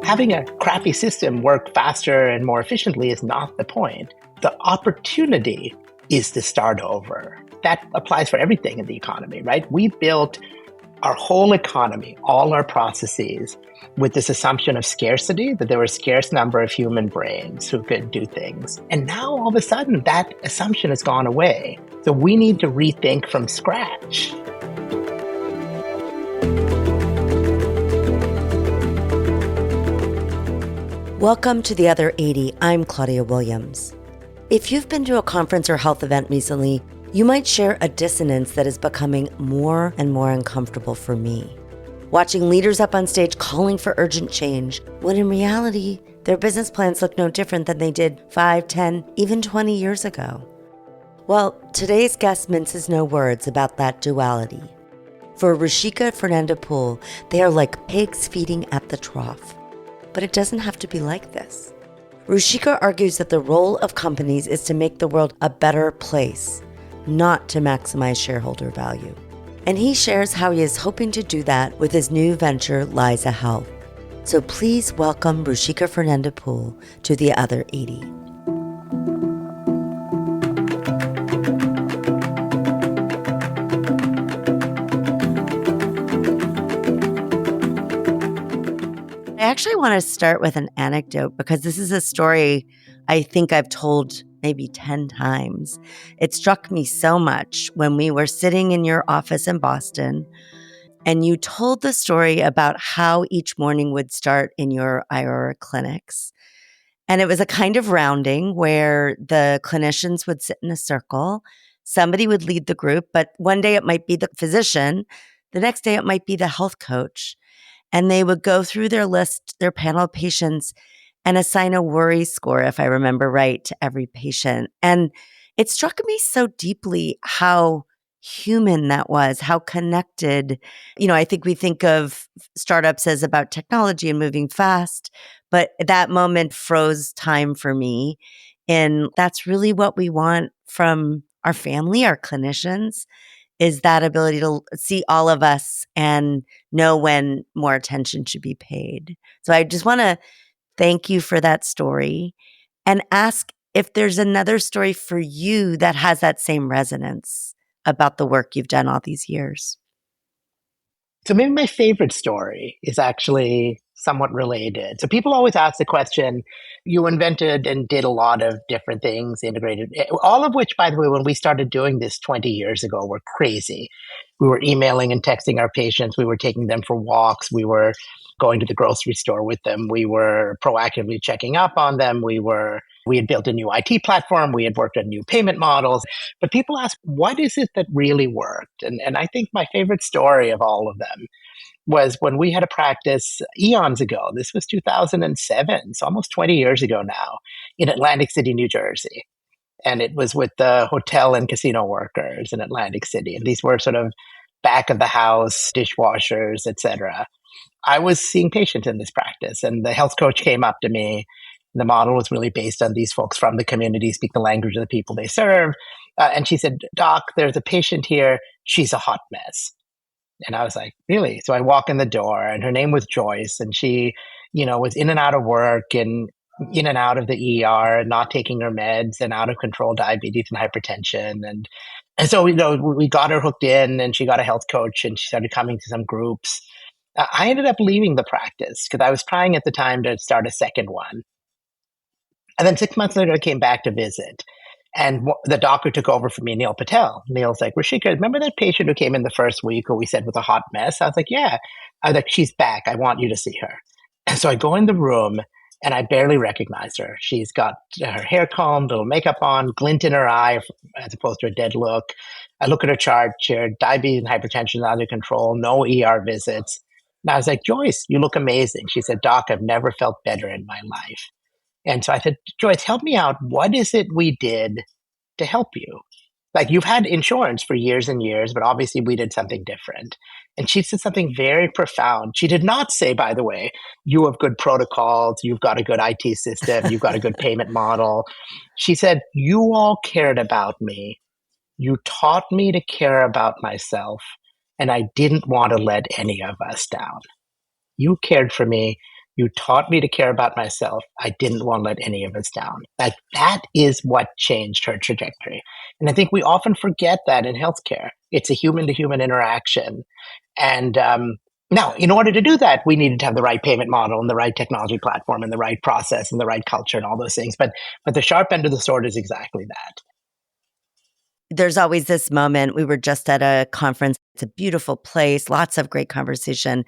Having a crappy system work faster and more efficiently is not the point. The opportunity is to start over. That applies for everything in the economy, right? We built our whole economy, all our processes, with this assumption of scarcity, that there were a scarce number of human brains who could do things. And now all of a sudden, that assumption has gone away. So we need to rethink from scratch. Welcome to The Other 80. I'm Claudia Williams. If you've been to a conference or health event recently, you might share a dissonance that is becoming more and more uncomfortable for me. Watching leaders up on stage calling for urgent change, when in reality, their business plans look no different than they did 5, 10, even 20 years ago. Well, today's guest minces no words about that duality. For Rushika Fernandopulle, they are like pigs feeding at the trough. But it doesn't have to be like this. Rushika argues that the role of companies is to make the world a better place, not to maximize shareholder value. And he shares how he is hoping to do that with his new venture, Liza Health. So please welcome Rushika Fernandopulle to The Other 80. I actually want to start with an anecdote because this is a story I think I've told maybe 10 times. It struck me so much when we were sitting in your office in Boston and you told the story about how each morning would start in your Aurora clinics. And it was a kind of rounding where the clinicians would sit in a circle. Somebody would lead the group, but one day it might be the physician. The next day it might be the health coach. And they would go through their list, their panel of patients, and assign a worry score, if I remember right, to every patient. And it struck me so deeply how human that was, how connected. I think we think of startups as about technology and moving fast, but that moment froze time for me. And that's really what we want from our family, our clinicians, is that ability to see all of us and know when more attention should be paid. So I just want to thank you for that story and ask if there's another story for you that has that same resonance about the work you've done all these years. So maybe my favorite story is actually somewhat related. So people always ask the question, you invented and did a lot of different things, integrated, all of which, by the way, when we started doing this 20 years ago, were crazy. We were emailing and texting our patients. We were taking them for walks. We were going to the grocery store with them. We were proactively checking up on them. We had built a new IT platform. We had worked on new payment models. But people ask, what is it that really worked? And I think my favorite story of all of them was when we had a practice eons ago. This was 2007, so almost 20 years ago now, in Atlantic City, New Jersey. And it was with the hotel and casino workers in Atlantic City. And these were sort of back of the house, dishwashers, etc. I was seeing patients in this practice, and the health coach came up to me. The model was really based on these folks from the community, speak the language of the people they serve. And she said, "Doc, there's a patient here. She's a hot mess." And I was like, really? So I walk in the door, and her name was Joyce, and she, was in and out of work and in and out of the ER, not taking her meds, and out of control diabetes and hypertension. And so, we got her hooked in, and she got a health coach, and she started coming to some groups. I ended up leaving the practice because I was trying at the time to start a second one. And then 6 months later, I came back to visit. And the doctor took over for me, Neil Patel. Neil's like, "Rushika, remember that patient who came in the first week who we said was a hot mess?" I was like, "Yeah." I was like, "She's back. I want you to see her." And so I go in the room, and I barely recognize her. She's got her hair combed, little makeup on, glint in her eye as opposed to a dead look. I look at her chart. She had diabetes and hypertension under control, no ER visits. And I was like, "Joyce, you look amazing." She said, "Doc, I've never felt better in my life." And so I said, "Joyce, help me out. What is it we did to help you? Like, you've had insurance for years and years, but obviously we did something different." And she said something very profound. She did not say, by the way, "You have good protocols, you've got a good IT system, you've got a good payment model." She said, "You all cared about me. You taught me to care about myself, and I didn't want to let any of us down. You cared for me. You taught me to care about myself. I didn't want to let any of us down. That is what changed her trajectory. And I think we often forget that in healthcare. It's a human to human interaction. And now, in order to do that, we needed to have the right payment model and the right technology platform and the right process and the right culture and all those things. But the sharp end of the sword is exactly that. There's always this moment. We were just at a conference. It's a beautiful place, lots of great conversation.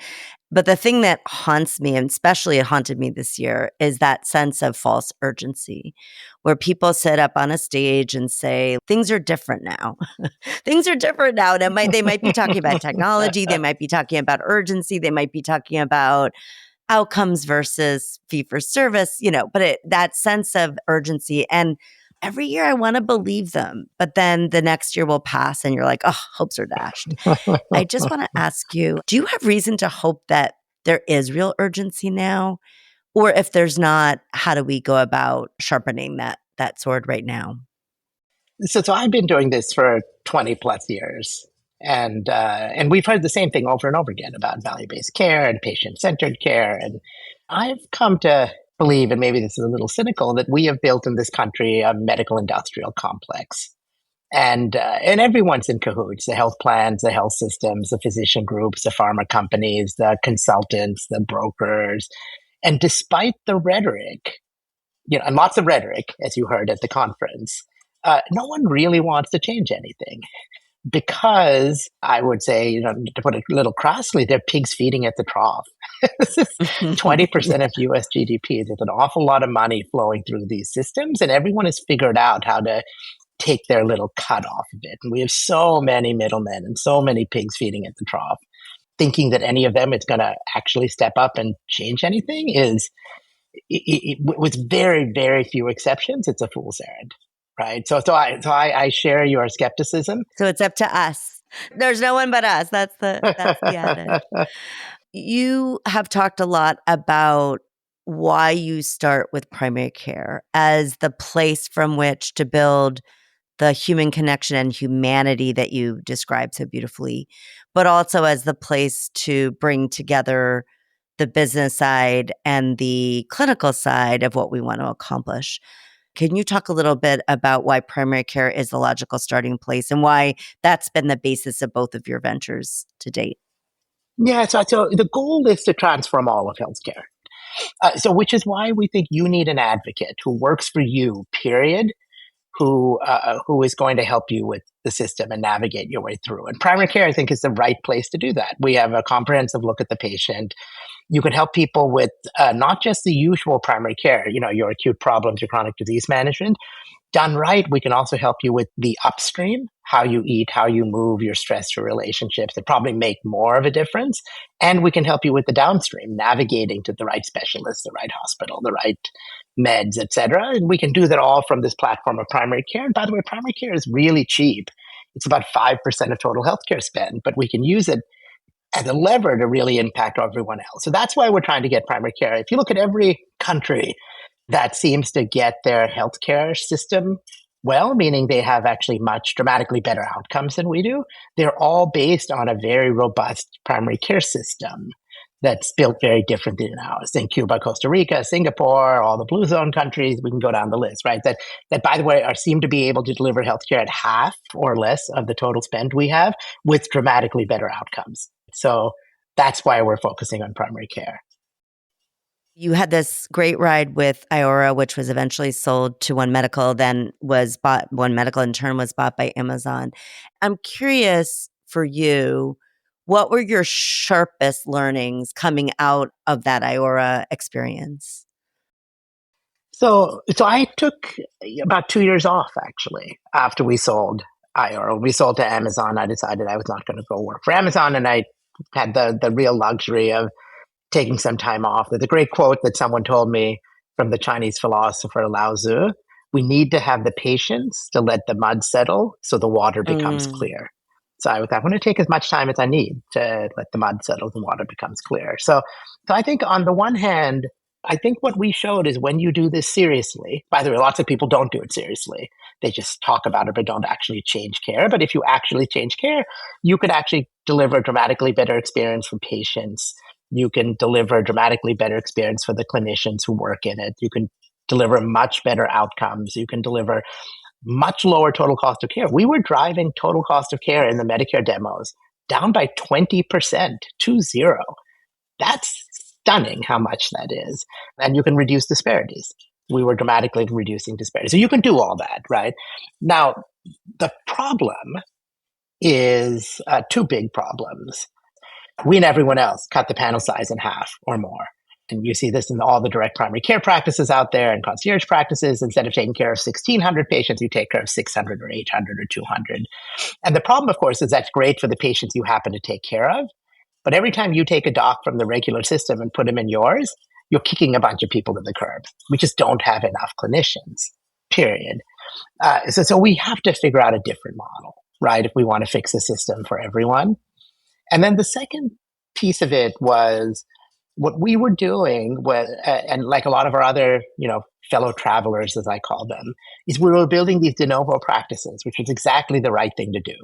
But the thing that haunts me, and especially it haunted me this year, is that sense of false urgency where people sit up on a stage and say, things are different now. Things are different now. And they might be talking about technology. They might be talking about urgency. They might be talking about outcomes versus fee for service, but that sense of urgency. And every year I want to believe them, but then the next year will pass and you're like, oh, hopes are dashed. I just want to ask you, do you have reason to hope that there is real urgency now? Or if there's not, how do we go about sharpening that sword right now? So I've been doing this for 20 plus years. And we've heard the same thing over and over again about value-based care and patient-centered care. And I've come to believe, and maybe this is a little cynical, that we have built in this country a medical industrial complex. And everyone's in cahoots: the health plans, the health systems, the physician groups, the pharma companies, the consultants, the brokers. And despite the rhetoric, and lots of rhetoric, as you heard at the conference, no one really wants to change anything. Because I would say, to put it a little crassly, they're pigs feeding at the trough. This is 20% of US GDP. There's an awful lot of money flowing through these systems, and everyone has figured out how to take their little cut off of it. And we have so many middlemen and so many pigs feeding at the trough. Thinking that any of them is going to actually step up and change anything with very, very few exceptions, it's a fool's errand. Right. So I share your skepticism. So it's up to us. There's no one but us. That's the adage. You have talked a lot about why you start with primary care as the place from which to build the human connection and humanity that you described so beautifully, but also as the place to bring together the business side and the clinical side of what we want to accomplish. Can you talk a little bit about why primary care is the logical starting place and why that's been the basis of both of your ventures to date? Yeah, so the goal is to transform all of healthcare. Which is why we think you need an advocate who works for you, period, who is going to help you with the system and navigate your way through. And primary care, I think, is the right place to do that. We have a comprehensive look at the patient. You can help people with not just the usual primary care, your acute problems, your chronic disease management. Done right, we can also help you with the upstream, how you eat, how you move, your stress, your relationships that probably make more of a difference. And we can help you with the downstream, navigating to the right specialist, the right hospital, the right meds, et cetera. And we can do that all from this platform of primary care. And by the way, primary care is really cheap. It's about 5% of total healthcare spend, but we can use it as a lever to really impact everyone else. So that's why we're trying to get primary care. If you look at every country that seems to get their healthcare system well, meaning they have actually much dramatically better outcomes than we do, they're all based on a very robust primary care system that's built very differently than ours. In Cuba, Costa Rica, Singapore, all the blue zone countries, we can go down the list, right? That by the way, seem to be able to deliver healthcare at half or less of the total spend we have with dramatically better outcomes. So that's why we're focusing on primary care. You had this great ride with Iora, which was eventually sold to One Medical, then was bought. One Medical in turn was bought by Amazon. I'm curious for you, what were your sharpest learnings coming out of that Iora experience? So I took about 2 years off, actually, after we sold Iora. We sold to Amazon. I decided I was not going to go work for Amazon, and I had the real luxury of taking some time off. There's a great quote that someone told me from the Chinese philosopher Lao Tzu: we need to have the patience to let the mud settle so the water becomes clear. So I want to take as much time as I need to let the mud settle, the water becomes clear. So I think on the one hand, I think what we showed is when you do this seriously, by the way, lots of people don't do it seriously. They just talk about it, but don't actually change care. But if you actually change care, you could actually deliver a dramatically better experience for patients. You can deliver a dramatically better experience for the clinicians who work in it. You can deliver much better outcomes. You can deliver much lower total cost of care. We were driving total cost of care in the Medicare demos down by 20%, 20. That's stunning how much that is. And you can reduce disparities. We were dramatically reducing disparities. So you can do all that, right? Now, the problem is two big problems. We and everyone else cut the panel size in half or more. And you see this in all the direct primary care practices out there and concierge practices. Instead of taking care of 1,600 patients, you take care of 600 or 800 or 200. And the problem, of course, is that's great for the patients you happen to take care of. But every time you take a doc from the regular system and put them in yours, you're kicking a bunch of people to the curb. We just don't have enough clinicians, period. So we have to figure out a different model, right, if we want to fix the system for everyone. And then the second piece of it was what we were doing was, and like a lot of our other, fellow travelers, as I call them, is we were building these de novo practices, which was exactly the right thing to do.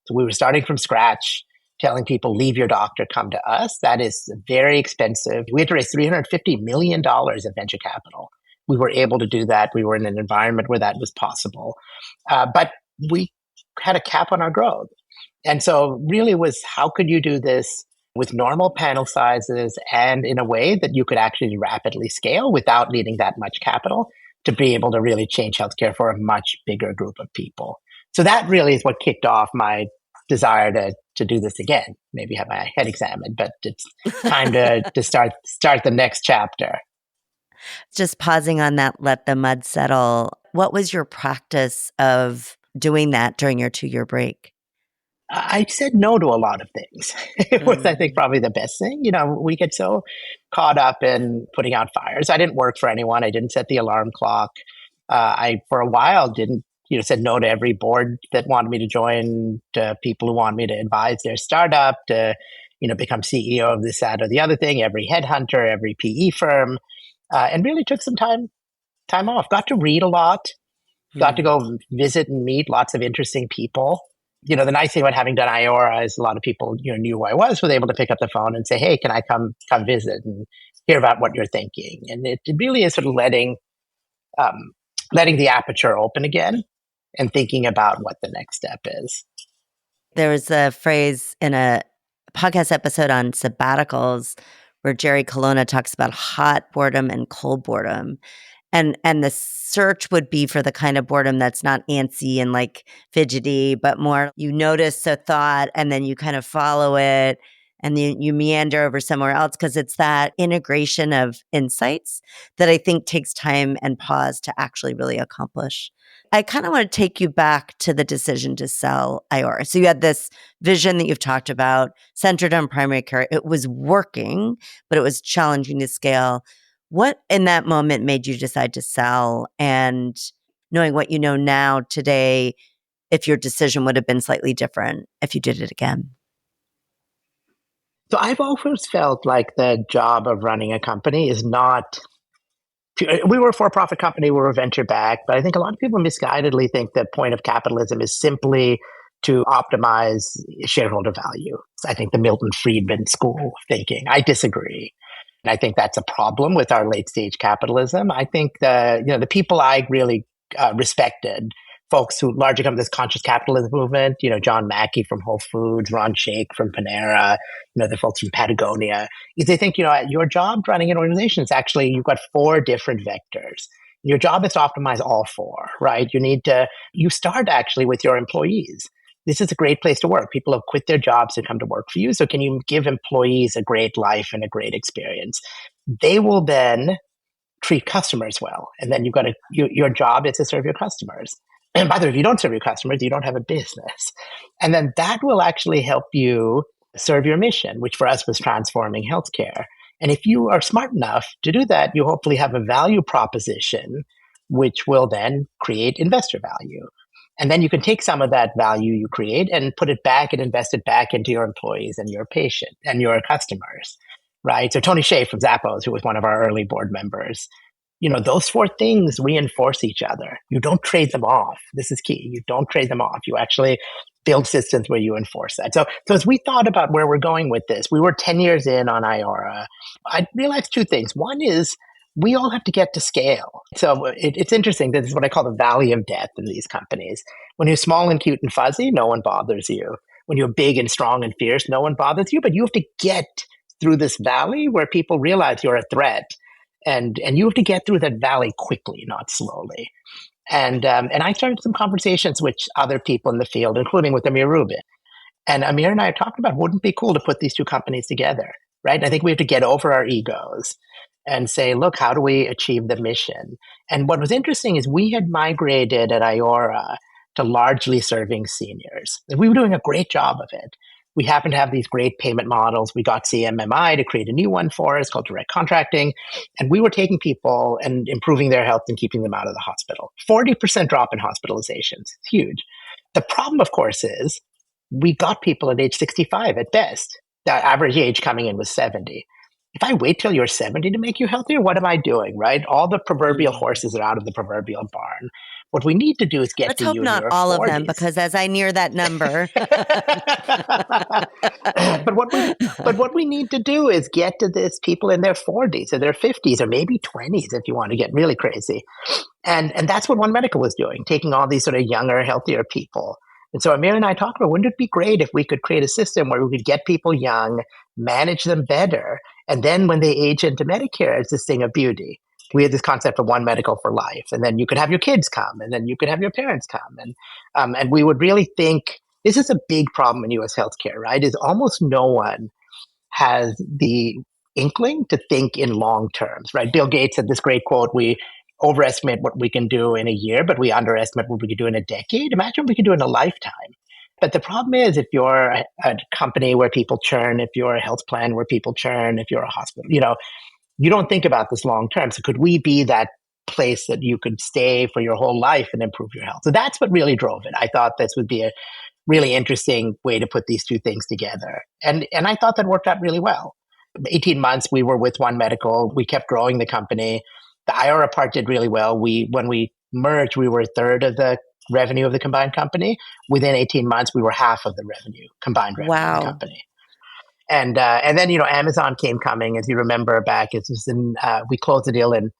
So we were starting from scratch, telling people, leave your doctor, come to us. That is very expensive. We had to raise $350 million of venture capital. We were able to do that. We were in an environment where that was possible. But we had a cap on our growth. And so really was, how could you do this with normal panel sizes and in a way that you could actually rapidly scale without needing that much capital to be able to really change healthcare for a much bigger group of people. So that really is what kicked off my desire to do this again, maybe have my head examined, but it's time to start the next chapter. Just pausing on that, let the mud settle. What was your practice of doing that during your 2-year break? I said no to a lot of things. It was, I think, probably the best thing. We get so caught up in putting out fires. I didn't work for anyone. I didn't set the alarm clock. I, for a while, didn't, said no to every board that wanted me to join, to people who wanted me to advise their startup, to, become CEO of this, that, or the other thing, every headhunter, every PE firm, and really took some time off. Got to read a lot, got to go visit and meet lots of interesting people. The nice thing about having done Iora is a lot of people knew who I was able to pick up the phone and say, hey, can I come visit and hear about what you're thinking? And it really is sort of letting the aperture open again and thinking about what the next step is. There was a phrase in a podcast episode on sabbaticals where Jerry Colonna talks about hot boredom and cold boredom. And the search would be for the kind of boredom that's not antsy and like fidgety, but more you notice a thought and then you kind of follow it and you meander over somewhere else, because it's that integration of insights that I think takes time and pause to actually really accomplish. I kind of want to take you back to the decision to sell Iora. So you had this vision that you've talked about centered on primary care. It was working, but it was challenging to scale. What in that moment made you decide to sell? And knowing what you know now today, if your decision would have been slightly different if you did it again? So I've always felt like the job of running a company is not, we were a for-profit company, we were venture backed, but I think a lot of people misguidedly think the point of capitalism is simply to optimize shareholder value. I think the Milton Friedman school of thinking. I disagree. And I think that's a problem with our late stage capitalism. I think the people I really respected, folks who largely come to this conscious capitalism movement, John Mackey from Whole Foods, Ron Shaich from Panera, the folks from Patagonia, is they think, your job running an organization is actually, you've got 4 different vectors. Your job is to optimize all 4, right? You start actually with your employees. This is a great place to work. People have quit their jobs to come to work for you. So can you give employees a great life and a great experience? They will then treat customers well. And then your job is to serve your customers. And by the way, if you don't serve your customers, you don't have a business. And then that will actually help you serve your mission, which for us was transforming healthcare. And if you are smart enough to do that, you hopefully have a value proposition, which will then create investor value. And then you can take some of that value you create and put it back and invest it back into your employees and your patient and your customers, right? So Tony Hsieh from Zappos, who was one of our early board members, those 4 things reinforce each other. You don't trade them off. This is key. You don't trade them off. You actually build systems where you enforce that. So as we thought about where we're going with this, we were 10 years in on IORA. I realized two things. One is we all have to get to scale. So it's interesting. This is what I call the valley of death in these companies. When you're small and cute and fuzzy, no one bothers you. When you're big and strong and fierce, no one bothers you. But you have to get through this valley where people realize you're a threat. And you have to get through that valley quickly, not slowly. And I started some conversations with other people in the field, including with Amir Rubin. And Amir and I talked about, wouldn't it be cool to put these two companies together, right? And I think we have to get over our egos and say, look, how do we achieve the mission? And what was interesting is we had migrated at IORA to largely serving seniors. And we were doing a great job of it. We happened to have these great payment models. We got CMMI to create a new one for us called direct contracting. And we were taking people and improving their health and keeping them out of the hospital. 40% drop in hospitalizations. It's huge. The problem, of course, is we got people at age 65 at best. The average age coming in was 70. If I wait till you're 70 to make you healthier, what am I doing, right? All the proverbial horses are out of the proverbial barn. What we need to do is get Let's to hope you in not your all 40s. of them, because as I near that number. but what we need to do is get to this people in their 40s or their 50s or maybe 20s if you want to get really crazy. And that's what One Medical was doing, taking all these sort of younger, healthier people. And so Amir and I talked about, wouldn't it be great if we could create a system where we could get people young, manage them better, and then when they age into Medicare, it's this thing of beauty. We had this concept of One Medical for life, and then you could have your kids come, and then you could have your parents come, and we would really think this is a big problem in U.S. healthcare, right? Is almost no one has the inkling to think in long terms, right? Bill Gates had this great quote: "We overestimate what we can do in a year, but we underestimate what we can do in a decade. Imagine what we can do in a lifetime." But the problem is, if you're a company where people churn, if you're a health plan where people churn, if you're a hospital, you don't think about this long term. So could we be that place that you could stay for your whole life and improve your health? So that's what really drove it. I thought this would be a really interesting way to put these two things together. And I thought that worked out really well. 18 months we were with One Medical. We kept growing the company. The IORA part did really well. When we merged, we were a third of the revenue of the combined company. Within 18 months, we were half of the combined revenue of the company. And then, Amazon came coming, as you remember back. It was we closed the deal in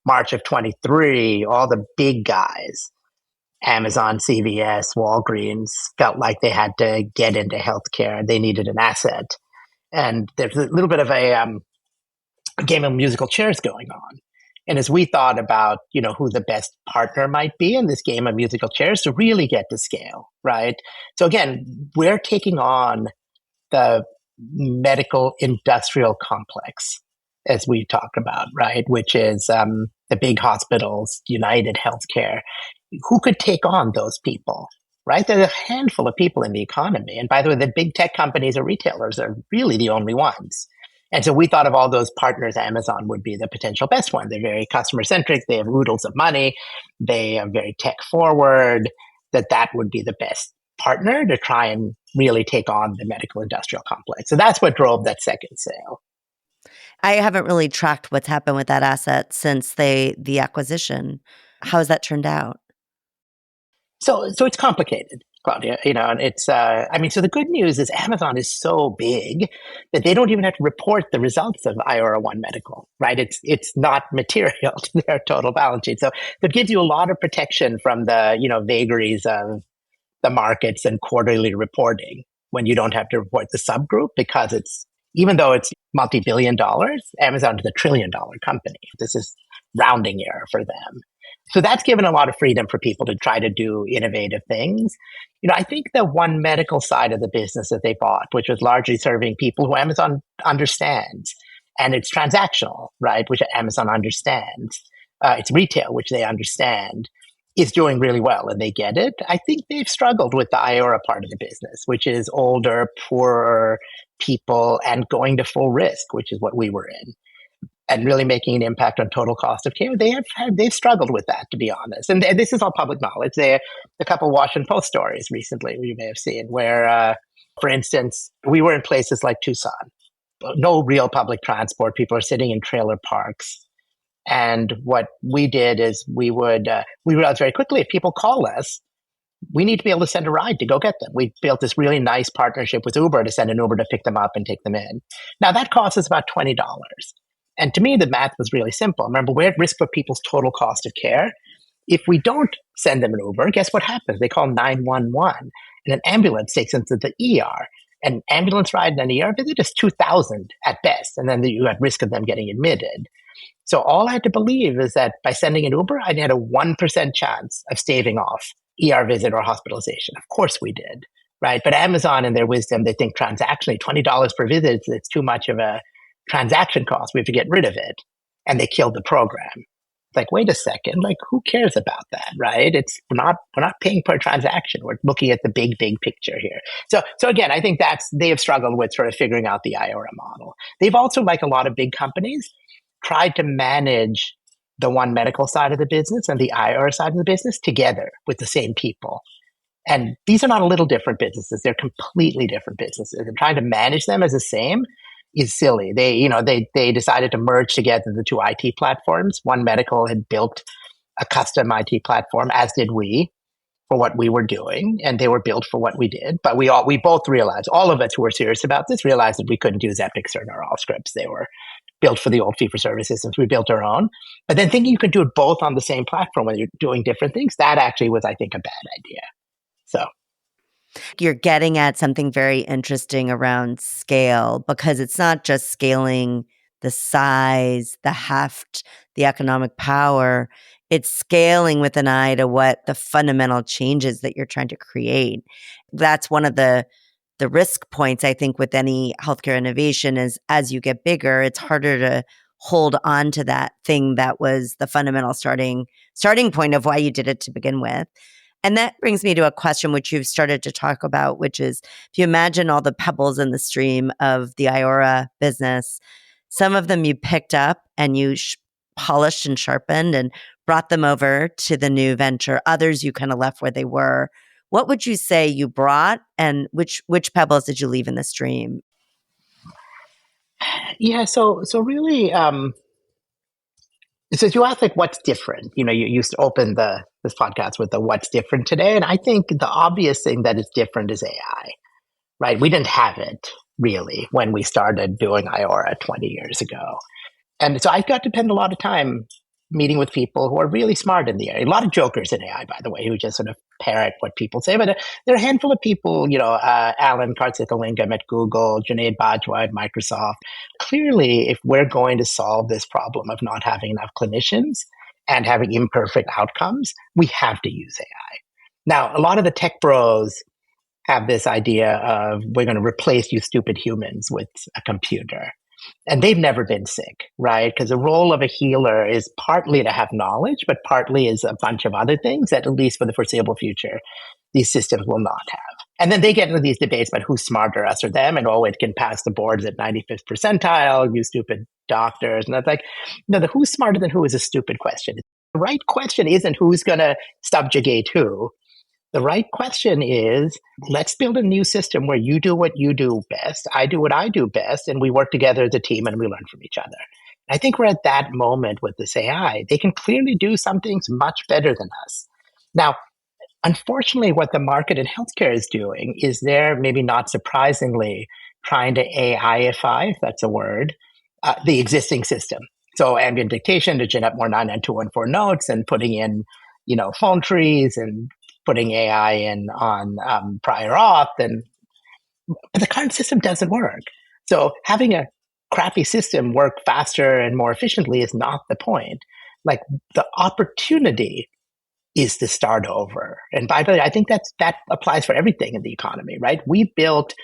March of 23. All the big guys, Amazon, CVS, Walgreens, felt like they had to get into healthcare. They needed an asset. And there's a little bit of a game of musical chairs going on. And as we thought about, who the best partner might be in this game of musical chairs to really get to scale, right? So again, we're taking on the medical industrial complex, as we talked about, right? Which is the big hospitals, United Healthcare. Who could take on those people, right? There's a handful of people in the economy. And by the way, the big tech companies or retailers are really the only ones. And so we thought of all those partners, Amazon would be the potential best one. They're very customer centric. They have oodles of money. They are very tech forward. That would be the best partner to try and really take on the medical industrial complex. So that's what drove that second sale. I haven't really tracked what's happened with that asset since the acquisition. How has that turned out? So it's complicated, Claudia, and it's, so the good news is Amazon is so big that they don't even have to report the results of IORA One Medical, right? It's not material to their total balance sheet. So that gives you a lot of protection from the, vagaries of the markets and quarterly reporting when you don't have to report the subgroup, because even though it's multi-billion dollars, Amazon is a $1 trillion company. This is rounding error for them. So that's given a lot of freedom for people to try to do innovative things. I think the One Medical side of the business that they bought, which was largely serving people who Amazon understands, and it's transactional, right, which Amazon understands. It's retail, which they understand, is doing really well, and they get it. I think they've struggled with the IORA part of the business, which is older, poorer people and going to full risk, which is what we were in, and really making an impact on total cost of care. They've struggled with that, to be honest. And this is all public knowledge. There a couple of Washington Post stories recently you may have seen where, for instance, we were in places like Tucson, no real public transport. People are sitting in trailer parks. And what we did is we realized very quickly, if people call us, we need to be able to send a ride to go get them. We built this really nice partnership with Uber to send an Uber to pick them up and take them in. Now that costs us about $20. And to me, the math was really simple. Remember, we're at risk for people's total cost of care. If we don't send them an Uber, guess what happens? They call 911 and an ambulance takes them to the ER. An ambulance ride and an ER visit is 2,000 at best. And then you're at risk of them getting admitted. So all I had to believe is that by sending an Uber, I had a 1% chance of staving off ER visit or hospitalization. Of course we did, right? But Amazon, in their wisdom, they think transactionally $20 per visit, it's too much of a transaction cost. We have to get rid of it. And they killed the program. It's like, wait a second, like who cares about that, right? We're not paying per transaction. We're looking at the big picture here. So again, I think they have struggled with sort of figuring out the IORA model. They've also, like a lot of big companies, tried to manage the One Medical side of the business and the IORA side of the business together with the same people. And these are not a little different businesses. They're completely different businesses. And trying to manage them as the same is silly. They decided to merge together the two IT platforms. One Medical had built a custom IT platform, as did we, for what we were doing, and they were built for what we did. But we both realized, all of us who were serious about this, realized that we couldn't use Epics or neural scripts. They were built for the old fee-for-service systems. We built our own. But then thinking you could do it both on the same platform when you're doing different things, that actually was, I think, a bad idea. So you're getting at something very interesting around scale, because it's not just scaling the size, the heft, the economic power. It's scaling with an eye to what the fundamental changes that you're trying to create. That's one of the risk points, I think, with any healthcare innovation is as you get bigger, it's harder to hold on to that thing that was the fundamental starting point of why you did it to begin with. And that brings me to a question which you've started to talk about, which is if you imagine all the pebbles in the stream of the IORA business, some of them you picked up and you polished and sharpened and brought them over to the new venture. Others you kind of left where they were. What would you say you brought, and which pebbles did you leave in the stream? yeah, so really, so you asked like what's different. You used to open this podcast with the what's different today, and I think the obvious thing that is different is AI. Right? We didn't have it really when we started doing IORA 20 years ago. And so I got to spend a lot of time meeting with people who are really smart in the area. A lot of jokers in AI, by the way, who just sort of parrot what people say. But there are a handful of people, Alan Karthikallingam at Google, Junaid Bajwa at Microsoft. Clearly, if we're going to solve this problem of not having enough clinicians and having imperfect outcomes, we have to use AI. Now, a lot of the tech bros have this idea of we're going to replace you stupid humans with a computer. And they've never been sick, right? Because the role of a healer is partly to have knowledge, but partly is a bunch of other things that, at least for the foreseeable future, these systems will not have. And then they get into these debates about who's smarter, us or them, and it can pass the boards at 95th percentile, you stupid doctors. And it's like, no, the who's smarter than who is a stupid question. The right question isn't who's going to subjugate who. The right question is, let's build a new system where you do what you do best, I do what I do best, and we work together as a team and we learn from each other. I think we're at that moment with this AI. They can clearly do some things much better than us. Now, unfortunately, what the market in healthcare is doing is they're, maybe not surprisingly, trying to AIify, if that's a word, the existing system. So ambient dictation to gin up more 99214 notes and putting in, phone trees and putting AI in on prior auth, but the current system doesn't work. So having a crappy system work faster and more efficiently is not the point. Like, the opportunity is to start over. And by the way, I think that applies for everything in the economy, right? We built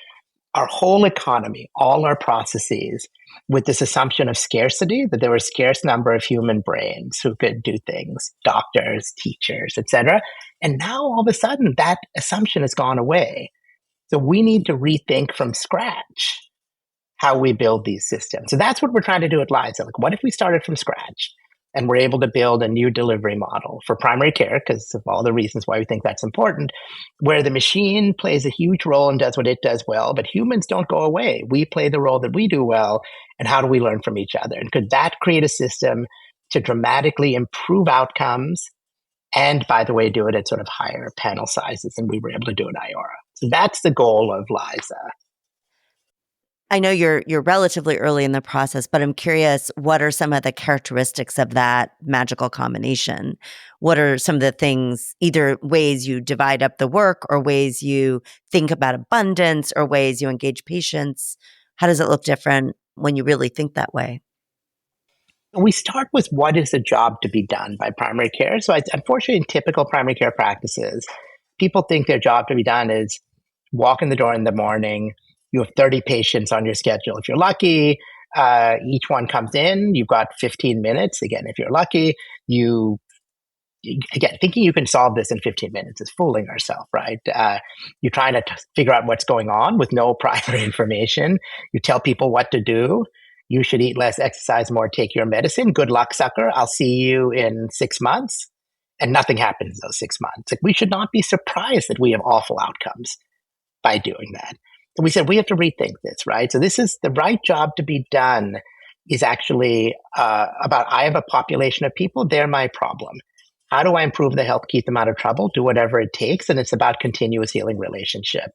our whole economy, all our processes, with this assumption of scarcity, that there were a scarce number of human brains who could do things, doctors, teachers, etc. And now all of a sudden that assumption has gone away. So we need to rethink from scratch how we build these systems. So that's what we're trying to do at Liza. Like, what if we started from scratch and we're able to build a new delivery model for primary care, because of all the reasons why we think that's important, where the machine plays a huge role and does what it does well, but humans don't go away. We play the role that we do well, and how do we learn from each other? And could that create a system to dramatically improve outcomes And by the way, do it at sort of higher panel sizes than we were able to do at IORA. So that's the goal of Liza. I know you're relatively early in the process, but I'm curious, what are some of the characteristics of that magical combination? What are some of the things, either ways you divide up the work or ways you think about abundance or ways you engage patients? How does it look different when you really think that way? We start with what is the job to be done by primary care. So, unfortunately, in typical primary care practices, people think their job to be done is walk in the door in the morning. You have 30 patients on your schedule. If you're lucky, each one comes in. You've got 15 minutes. Again, if you're lucky, you again, thinking you can solve this in 15 minutes is fooling ourselves, right? You're trying to figure out what's going on with no prior information. You tell people what to do. You should eat less, exercise more, take your medicine. Good luck, sucker. I'll see you in 6 months. And nothing happens in those 6 months. Like, we should not be surprised that we have awful outcomes by doing that. And we said we have to rethink this, right? So this is the right job to be done is actually about I have a population of people, they're my problem. How do I improve their health, keep them out of trouble, do whatever it takes? And it's about continuous healing relationship.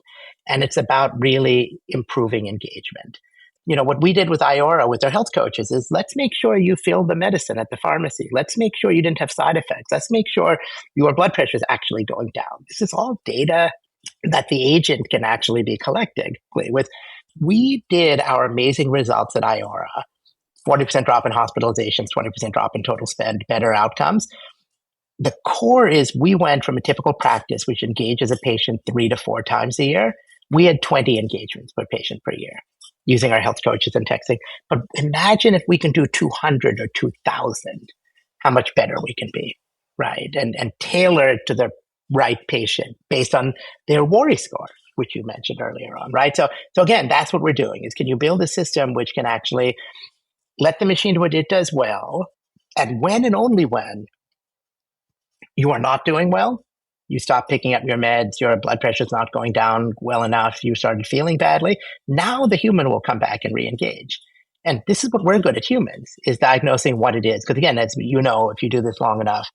And it's about really improving engagement. What we did with IORA with our health coaches is let's make sure you filled the medicine at the pharmacy. Let's make sure you didn't have side effects. Let's make sure your blood pressure is actually going down. This is all data that the agent can actually be collecting. We did our amazing results at IORA, 40% drop in hospitalizations, 20% drop in total spend, better outcomes. The core is we went from a typical practice, which engages a patient 3 to 4 times a year. We had 20 engagements per patient per year using our health coaches and texting. But imagine if we can do 200 or 2,000, how much better we can be, right? And tailor it to the right patient based on their worry score, which you mentioned earlier on, right? So again, that's what we're doing is can you build a system which can actually let the machine do what it does well, and when and only when you are not doing well, you stop picking up your meds, your blood pressure is not going down well enough, you started feeling badly, now the human will come back and re-engage. And this is what we're good at humans, is diagnosing what it is. Because again, as you know, if you do this long enough,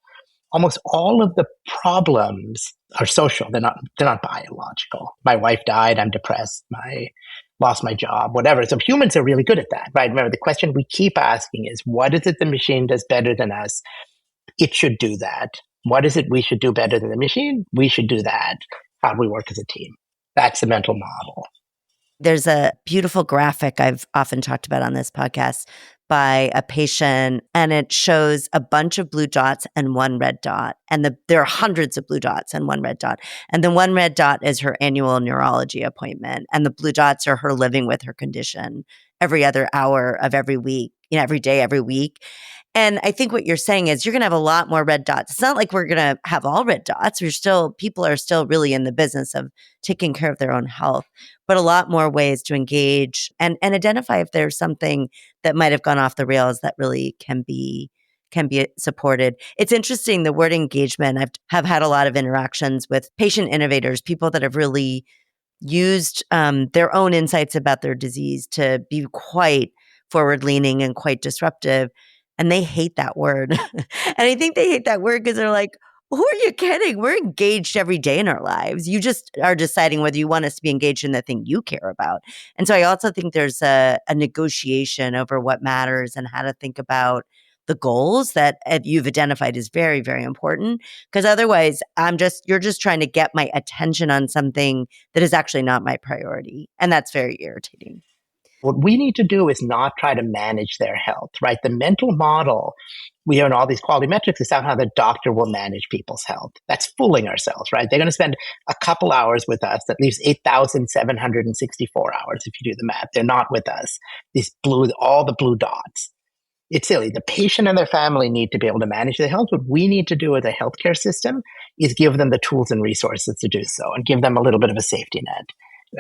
almost all of the problems are social. They're not biological. My wife died, I'm depressed, I lost my job, whatever. So humans are really good at that, right? Remember, the question we keep asking is, what is it the machine does better than us? It should do that. What is it we should do better than the machine? We should do that. How do we work as a team? That's the mental model. There's a beautiful graphic I've often talked about on this podcast by a patient, and it shows a bunch of blue dots and one red dot. And there are hundreds of blue dots and one red dot. And the one red dot is her annual neurology appointment. And the blue dots are her living with her condition every other hour of every week, every day, every week. And I think what you're saying is you're going to have a lot more red dots. It's not like we're going to have all red dots. People are still really in the business of taking care of their own health, but a lot more ways to engage and identify if there's something that might have gone off the rails that really can be supported. It's interesting, the word engagement. Have had a lot of interactions with patient innovators, people that have really used their own insights about their disease to be quite forward-leaning and quite disruptive. And they hate that word. And I think they hate that word because they're like, who are you kidding? We're engaged every day in our lives. You just are deciding whether you want us to be engaged in the thing you care about. And so I also think there's a negotiation over what matters and how to think about the goals that you've identified is very, very important. Because otherwise, you're just trying to get my attention on something that is actually not my priority. And that's very irritating. What we need to do is not try to manage their health, right? The mental model, we own all these quality metrics, is somehow the doctor will manage people's health. That's fooling ourselves, right? They're going to spend a couple hours with us. That leaves 8,764 hours if you do the math. They're not with us. All the blue dots. It's silly. The patient and their family need to be able to manage their health. What we need to do as a healthcare system is give them the tools and resources to do so and give them a little bit of a safety net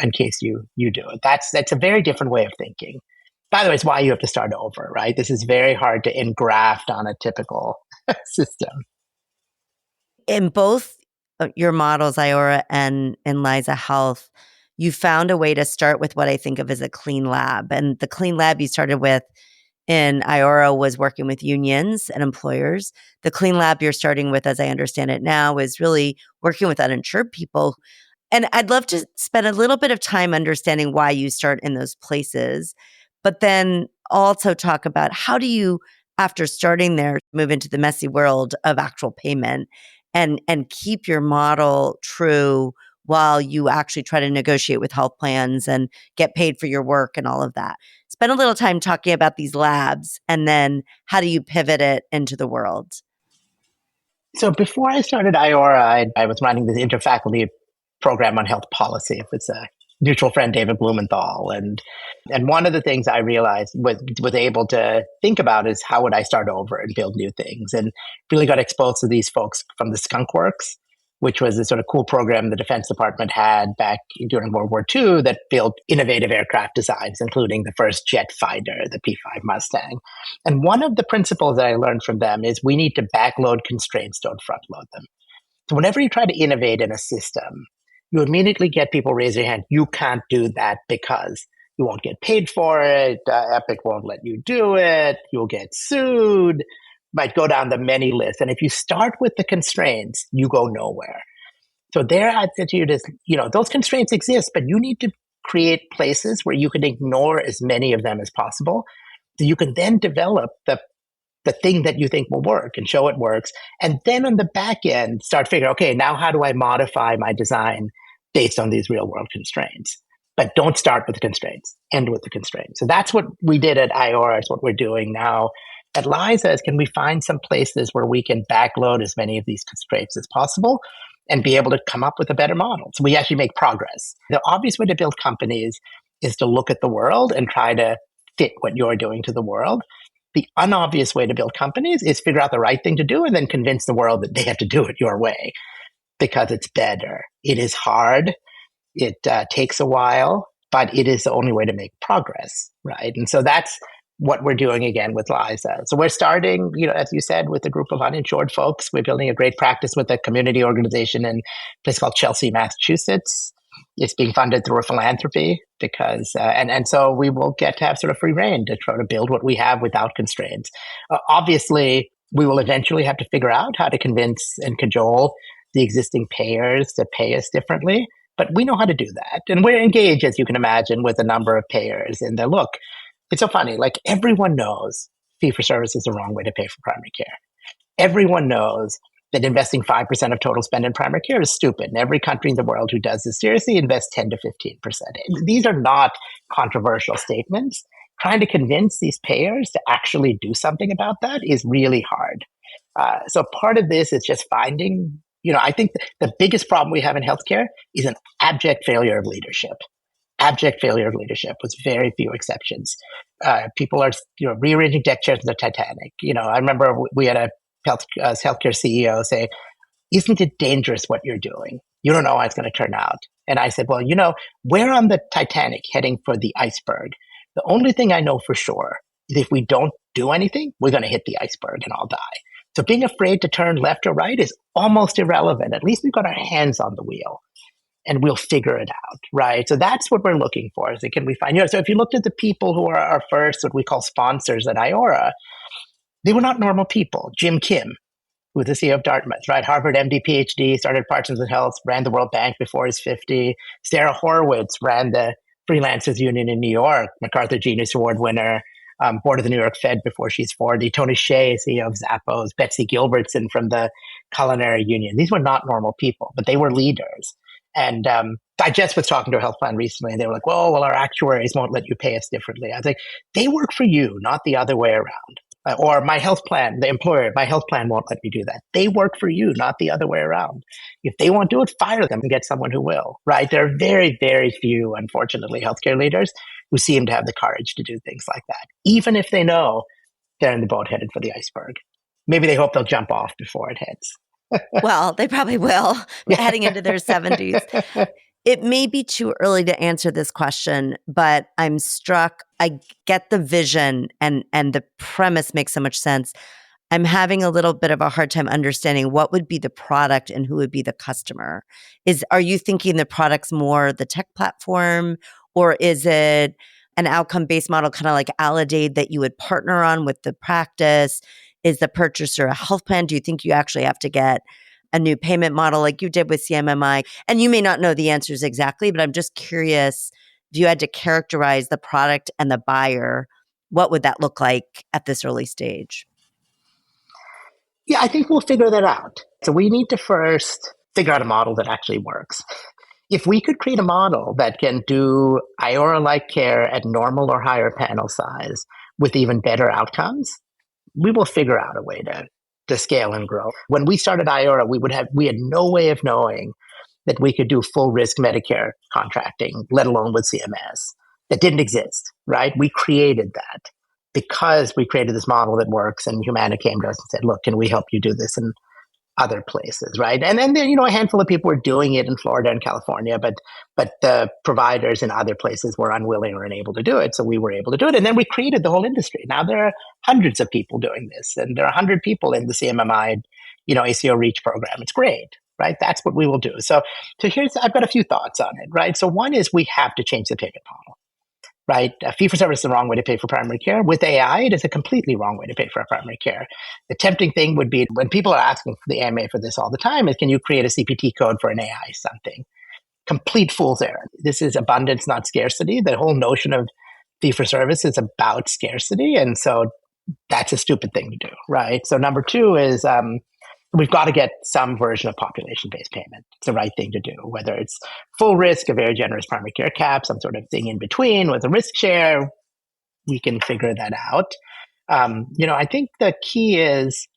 in case you do it. That's a very different way of thinking. By the way, it's why you have to start over, right? This is very hard to engraft on a typical system. In both your models, IORA and in Liza Health, you found a way to start with what I think of as a clean lab. And the clean lab you started with in Iora was working with unions and employers. The Clean Lab you're starting with, as I understand it now, is really working with uninsured people. And I'd love to spend a little bit of time understanding why you start in those places, but then also talk about how do you, after starting there, move into the messy world of actual payment and keep your model true while you actually try to negotiate with health plans and get paid for your work and all of that. Spend a little time talking about these labs and then how do you pivot it into the world? So before I started IORA, I was running this interfaculty program on health policy with a mutual friend, David Blumenthal. And one of the things I realized was able to think about is how would I start over and build new things, and really got exposed to these folks from the Skunk Works, which was a sort of cool program the Defense Department had back during World War II that built innovative aircraft designs, including the first jet fighter, the P-5 Mustang. And one of the principles that I learned from them is we need to backload constraints, don't front load them. So whenever you try to innovate in a system, you immediately get people raise their hand. You can't do that because you won't get paid for it. Epic won't let you do it. You'll get sued. Might go down the many list. And if you start with the constraints, you go nowhere. So their attitude is, those constraints exist, but you need to create places where you can ignore as many of them as possible. So you can then develop the thing that you think will work and show it works. And then on the back end, start figuring, okay, now how do I modify my design based on these real world constraints? But don't start with the constraints, end with the constraints. So that's what we did at IORA. It's what we're doing now at Liza is can we find some places where we can backload as many of these constraints as possible and be able to come up with a better model. So we actually make progress. The obvious way to build companies is to look at the world and try to fit what you're doing to the world. The unobvious way to build companies is figure out the right thing to do and then convince the world that they have to do it your way because it's better. It is hard. It takes a while, but it is the only way to make progress, right? And so that's what we're doing again with Liza. So we're starting, as you said, with a group of uninsured folks. We're building a great practice with a community organization in a place called Chelsea, Massachusetts. It's being funded through a philanthropy because, and so we will get to have sort of free reign to try to build what we have without constraints. Obviously, we will eventually have to figure out how to convince and cajole the existing payers to pay us differently. But we know how to do that. And we're engaged, as you can imagine, with a number of payers. And look, it's so funny. Like everyone knows fee-for-service is the wrong way to pay for primary care. Everyone knows that investing 5% of total spend in primary care is stupid. And every country in the world who does this seriously invests 10 to 15%. These are not controversial statements. Trying to convince these payers to actually do something about that is really hard. So part of this is just finding, I think the biggest problem we have in healthcare is an abject failure of leadership. Abject failure of leadership with very few exceptions. People are rearranging deck chairs in the Titanic. I remember we had a healthcare CEO say, isn't it dangerous what you're doing? You don't know how it's going to turn out. And I said, well, we're on the Titanic heading for the iceberg. The only thing I know for sure is if we don't do anything, we're going to hit the iceberg and I'll die. So being afraid to turn left or right is almost irrelevant. At least we've got our hands on the wheel and we'll figure it out, right? So that's what we're looking for. So can we find, so if you looked at the people who are our first, what we call sponsors at IORA, they were not normal people. Jim Kim, who was the CEO of Dartmouth, right? Harvard MD, PhD, started Parkinson's Health, ran the World Bank before he's 50. Sarah Horowitz ran the Freelancers Union in New York, MacArthur Genius Award winner, board of the New York Fed before she's 40. Tony Hsieh, CEO of Zappos. Betsy Gilbertson from the Culinary Union. These were not normal people, but they were leaders. And I just was talking to a health plan recently, and they were like, well, our actuaries won't let you pay us differently. I was like, they work for you, not the other way around. Or my health plan, the employer, my health plan won't let me do that. They work for you, not the other way around. If they won't do it, fire them and get someone who will, right? There are very, very few, unfortunately, healthcare leaders who seem to have the courage to do things like that, even if they know they're in the boat headed for the iceberg. Maybe they hope they'll jump off before it hits. Well, they probably will, heading into their 70s. It may be too early to answer this question, but I'm struck. I get the vision and the premise makes so much sense. I'm having a little bit of a hard time understanding what would be the product and who would be the customer. Are you thinking the product's more the tech platform, or is it an outcome-based model kind of like Alidade that you would partner on with the practice? Is the purchaser a health plan? Do you think you actually have to get a new payment model like you did with CMMI? And you may not know the answers exactly, but I'm just curious, if you had to characterize the product and the buyer, what would that look like at this early stage? Yeah, I think we'll figure that out. So we need to first figure out a model that actually works. If we could create a model that can do IORA-like care at normal or higher panel size with even better outcomes, we will figure out a way to scale and grow. When we started IORA, we had no way of knowing that we could do full risk Medicare contracting, let alone with CMS. That didn't exist, right? We created that because we created this model that works, and Humana came to us and said, look, can we help you do this in other places, right? And then, a handful of people were doing it in Florida and California, but the providers in other places were unwilling or unable to do it, so we were able to do it. And then we created the whole industry. Now there are hundreds of people doing this, and there are 100 people in the CMMI, ACO REACH program. It's great, right? That's what we will do. So I've got a few thoughts on it, right? So one is we have to change the payment model. Right? Fee-for-service is the wrong way to pay for primary care. With AI, it is a completely wrong way to pay for primary care. The tempting thing would be, when people are asking the AMA for this all the time, is can you create a CPT code for an AI something? Complete fool's errand. This is abundance, not scarcity. The whole notion of fee-for-service is about scarcity. And so that's a stupid thing to do, right? So number two is we've got to get some version of population-based payment. It's the right thing to do, whether it's full risk, a very generous primary care cap, some sort of thing in between with a risk share. We can figure that out. I think the key is,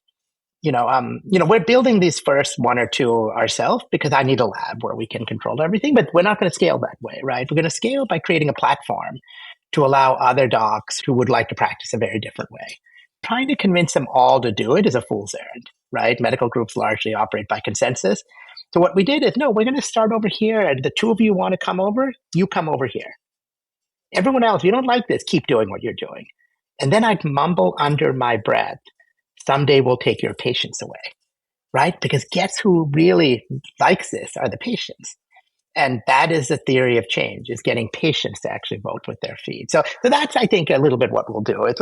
we're building these first one or two ourselves because I need a lab where we can control everything, but we're not going to scale that way, right? We're going to scale by creating a platform to allow other docs who would like to practice a very different way. Trying to convince them all to do it is a fool's errand, right? Medical groups largely operate by consensus. So what we did is, no, we're going to start over here. And the two of you want to come over, you come over here. Everyone else, if you don't like this, keep doing what you're doing. And then I'd mumble under my breath, someday we'll take your patients away, right? Because guess who really likes this are the patients. And that is the theory of change, is getting patients to actually vote with their feet. So that's, I think, a little bit what we'll do. Is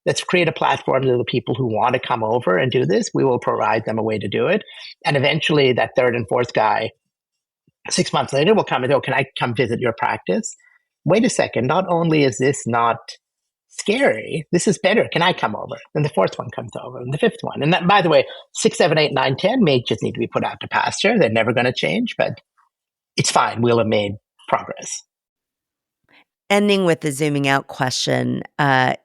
let's create a platform to the people who want to come over and do this. We will provide them a way to do it. And eventually that third and fourth guy, 6 months later, will come and go, can I come visit your practice? Wait a second, not only is this not scary, this is better. Can I come over? Then the fourth one comes over, and the fifth one. And that, by the way, 6, 7, 8, 9, 10 may just need to be put out to pasture. They're never going to change, but it's fine. We'll have made progress. Ending with the zooming out question,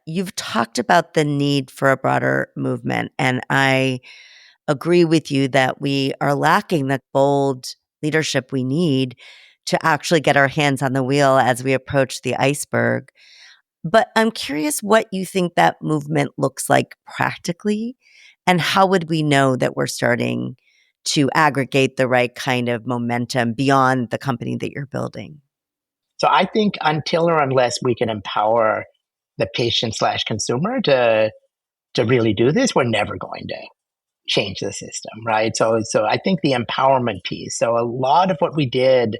you've talked about the need for a broader movement, and I agree with you that we are lacking the bold leadership we need to actually get our hands on the wheel as we approach the iceberg. But I'm curious what you think that movement looks like practically, and how would we know that we're starting to aggregate the right kind of momentum beyond the company that you're building? So I think until or unless we can empower the patient/consumer to really do this, we're never going to change the system, right? So I think the empowerment piece. So a lot of what we did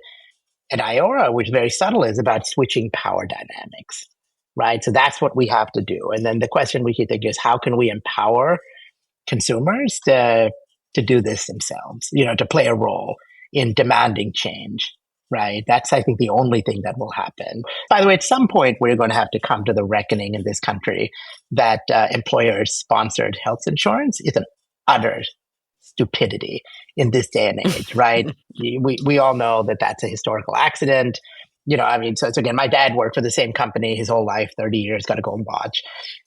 at IORA, which is very subtle, is about switching power dynamics, right? So that's what we have to do. And then the question we keep thinking is, how can we empower consumers to do this themselves, to play a role in demanding change, right? That's, I think, the only thing that will happen. By the way, at some point, we're going to have to come to the reckoning in this country that employer-sponsored health insurance is an utter stupidity in this day and age, right? we all know that that's a historical accident. So again, my dad worked for the same company his whole life, 30 years, got a gold watch.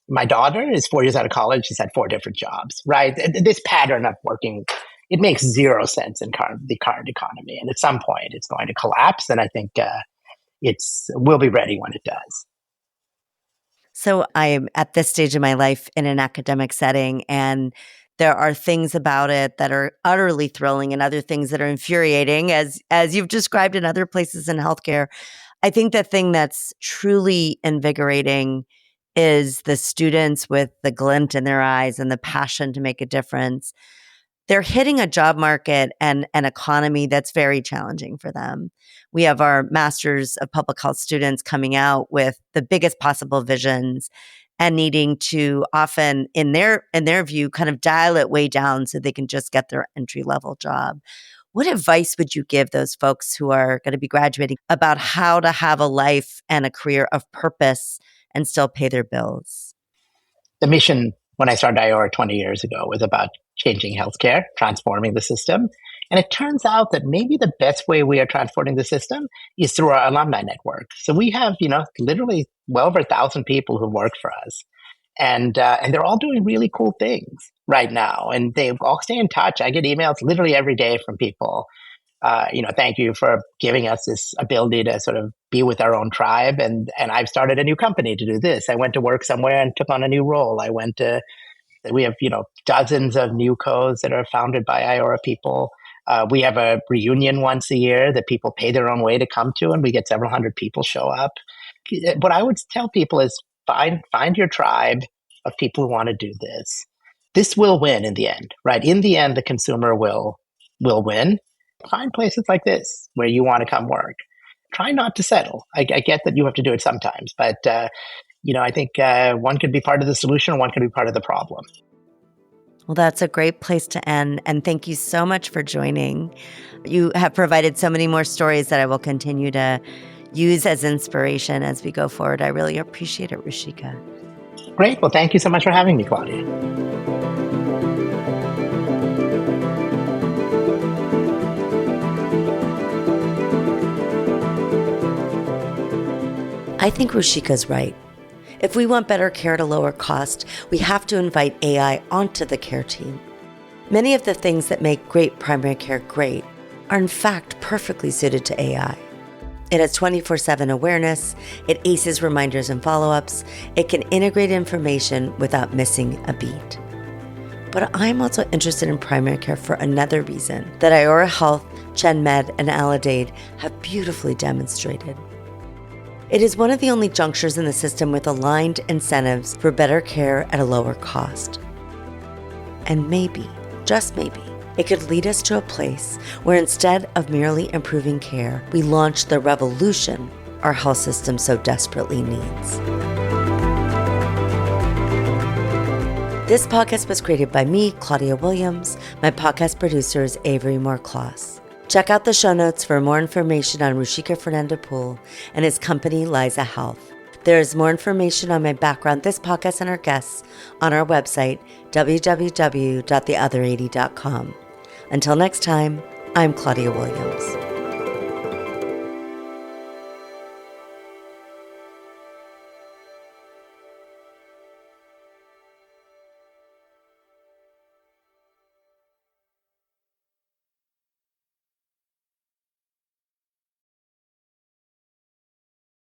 My daughter is 4 years out of college. She's had 4 different jobs, right? This pattern of working, it makes zero sense in the current economy. And at some point, it's going to collapse. And I think we'll be ready when it does. So I am at this stage of my life in an academic setting, and there are things about it that are utterly thrilling and other things that are infuriating, as you've described in other places in healthcare. I think the thing that's truly invigorating is the students with the glint in their eyes and the passion to make a difference. they're hitting a job market and an economy that's very challenging for them. We have our Masters of Public Health students coming out with the biggest possible visions and needing to often, in their view, kind of dial it way down so they can just get their entry level job. What advice would you give those folks who are going to be graduating about how to have a life and a career of purpose and still pay their bills? The mission when I started IORA 20 years ago was about changing healthcare, transforming the system. And it turns out that maybe the best way we are transforming the system is through our alumni network. So we have, literally well over 1,000 people who work for us. And they're all doing really cool things right now. And they all stay in touch. I get emails literally every day from people. Thank you for giving us this ability to sort of be with our own tribe. And I've started a new company to do this. I went to work somewhere and took on a new role. We have, dozens of new codes that are founded by IORA people. We have a reunion once a year that people pay their own way to come to, and we get several hundred people show up. What I would tell people is find your tribe of people who want to do this. This will win in the end, right? In the end, the consumer will win. Find places like this where you want to come work. Try not to settle. I get that you have to do it sometimes, but I think one could be part of the solution, one could be part of the problem. Well, that's a great place to end. And thank you so much for joining. You have provided so many more stories that I will continue to use as inspiration as we go forward. I really appreciate it, Rushika. Great. Well, thank you so much for having me, Claudia. I think Rushika's right. If we want better care at a lower cost, we have to invite AI onto the care team. Many of the things that make great primary care great are in fact perfectly suited to AI. It has 24/7 awareness, it aces reminders and follow-ups, it can integrate information without missing a beat. But I'm also interested in primary care for another reason that IORA Health, ChenMed, and Aledade have beautifully demonstrated. It is one of the only junctures in the system with aligned incentives for better care at a lower cost. And maybe, just maybe, it could lead us to a place where instead of merely improving care, we launch the revolution our health system so desperately needs. This podcast was created by me, Claudia Williams. My podcast producer is Avery Moore-Kloss. Check out the show notes for more information on Rushika Fernandopulle and his company, Liza Health. There is more information on my background, this podcast, and our guests on our website, www.theother80.com. Until next time, I'm Claudia Williams.